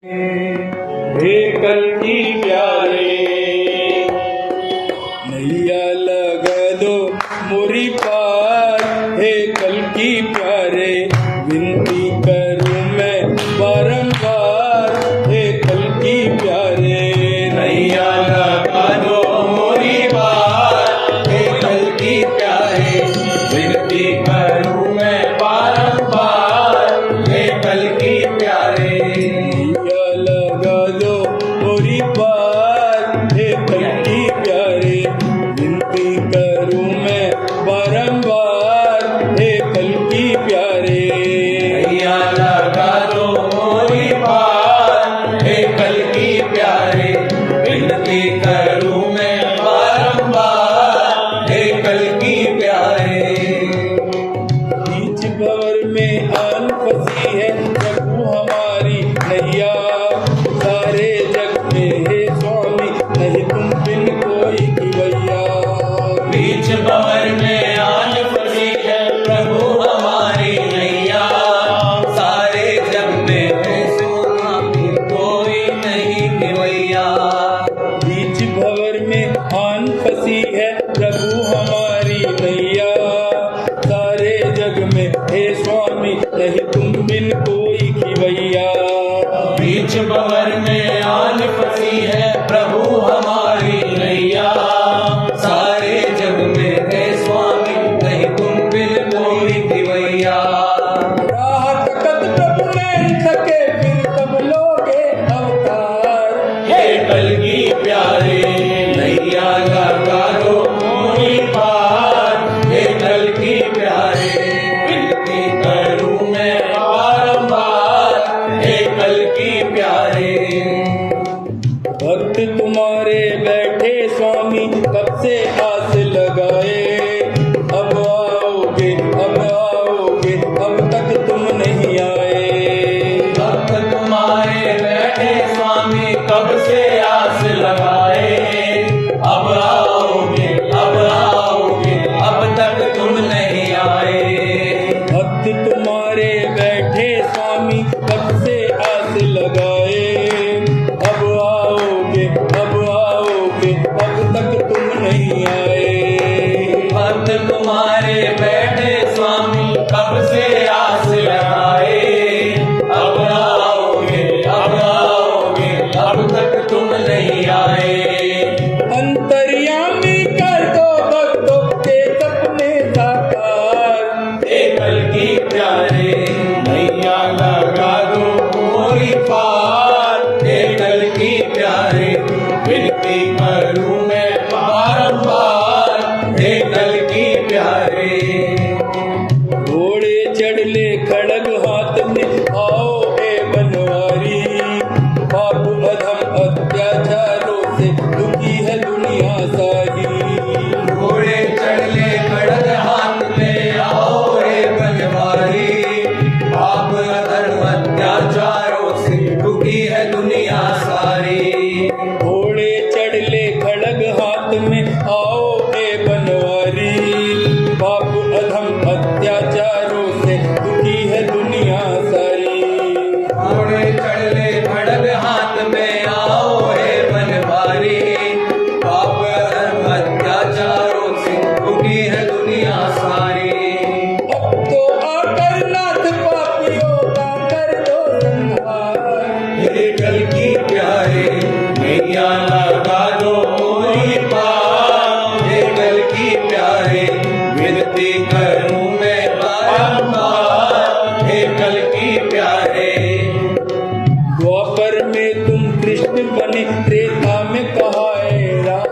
हे कल्कि प्यारे नैया लगा दो मोरी पार। हे कल्कि प्यारे विनती करूं मैं बारंबार। हे कल्कि प्यारे नैया लगा दो मोरी पार। हे कल्कि प्यारे विनती करूं मैं बारंबार। हे कल्कि प्यारे नैया लगा दो मोरी पार। हे कल्कि प्यारे विनती करूं मैं बारंबार। हे कल्कि प्यारे नैया लगा दो मोरी पार। हे कल्कि प्यारे विनती करूं मैं बारंबार। हे कल्कि प्यारे बीच भंवर में आन फंसी है प्रभु हमारी नैया। सारे जग में हे स्वामी नहीं तुम बिन कोई खिवैया। बीच भंवर में आन फंसी है प्रभु हमारी नैया। सारे जग में है स्वामी कोई नहीं खिवैया। बीच भंवर में आन फंसी है प्रभु हमारी नैया। सारे जग में हे स्वामी नहीं तुम बिन कोई खिवैया। बीच भंवर में आन फंसी है प्रभु हमारी नैया। सारे जग में है स्वामी नहीं तुम बिन कोई खिवैया। राह तकत प्रभु नहीं सके फिर कब लोगे अवतार। हे कल्कि प्यारे नैया लगा दो मोरी पार। हे कल्कि प्यारे विनती करूं मैं बारंबार। हे कल्कि प्यारे भक्त तुम्हारे बैठे स्वामी कब से आस लगाए। अब आओगे अब तक तुम नहीं आए। भक्त तुम्हारे बैठे स्वामी कब से आस लगाए। अब आओगे अब तक तुम नहीं आए। भक्त तुम्हारे बैठे स्वामी कब से आस लगाए। अब आओगे अब तक तुम नहीं आए। भक्त तुम्हारे बैठे स्वामी कब से आस लगाए। अब आओगे अब तक तुम नहीं आए। अंतर्यामी कर दो भक्तों के सपने साकार। हे कल्कि प्यारे नैया लगा दो मोरी पार। हे कल्कि प्यारे विनती करूं मैं बारंबार। हे कल्कि प्यारे घोड़े चढ़ ले खड़ग हाथ में आओ ए बनवारी। पाप अधम अत्याचारों से दुखी है दुनिया सारी। घोड़े चढ़ ले खड़ग हाथ में आओ रे बनवारी। पाप अधर्म अत्याचारों से दुखी है दुनिया सारी। घोड़े चढ़ ले खड़ग हाथ में आओ ए बनवारी। पाप अधम अत्याचारों से दुखी है दुनिया सारी। घोड़े चढ़ ले खड़ग हाथ में आओ रे बनवारी। पाप अधर्म अत्याचारों से दुखी है दुनिया सारी। अब तो आकर नाथ पापियों का कर दो संहार। हे कल्कि प्यारे नैया लगा दो मोरी पार। हे कल्कि प्यारे विनती करूं मैं बारंबार। हे कल्कि प्यारे द्वापर में तुम कृष्ण बने त्रेता में कहाए राम।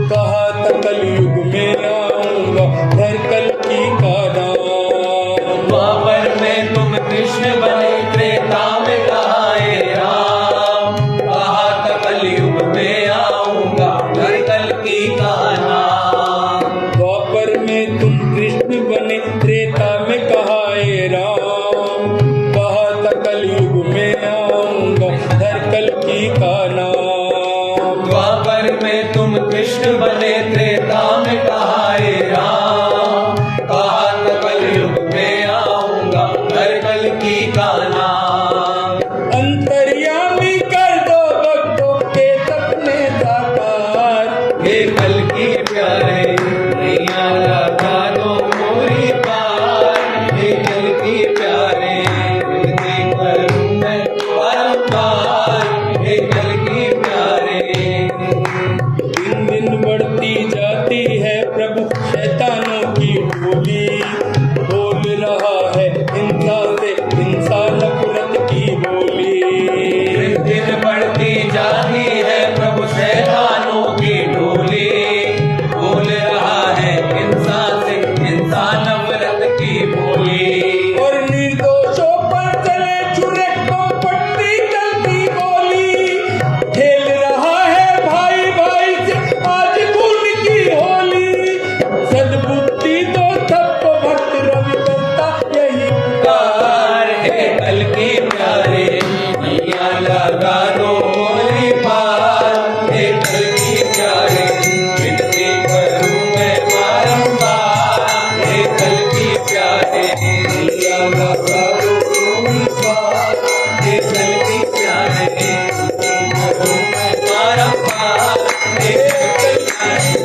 कहा था कलयुग में आऊंगा धर कल्कि का नाम। द्वापर में तुम कृष्ण बने त्रेता में कहाए राम। कहा था कलयुग में आऊंगा धर कल्कि का नाम। द्वापर में तुम कृष्ण बने त्रेता में कहाए राम। कहा था कलयुग में आऊंगा धर कल्कि का नाम। द्वापर में तुम कृष्ण बने त्रेता में कहाए राम। कहा था कलयुग में आऊंगा धर कल्कि का नाम। अंतर्यामी लगा दो मोरी पार, हे कल्कि प्यारे विनती करूं मैं बारंबार, हे कल्कि प्यारे नैया लगा दो मोरी पार, हे कल्कि प्यारे विनती करूं मैं बारंबार, हे कल्कि प्यारे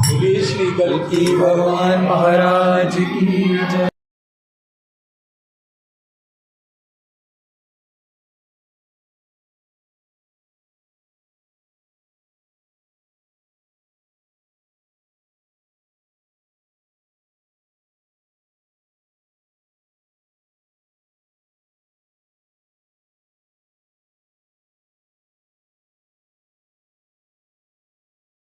बोलिए श्री कल्कि भगवान महाराज की जय।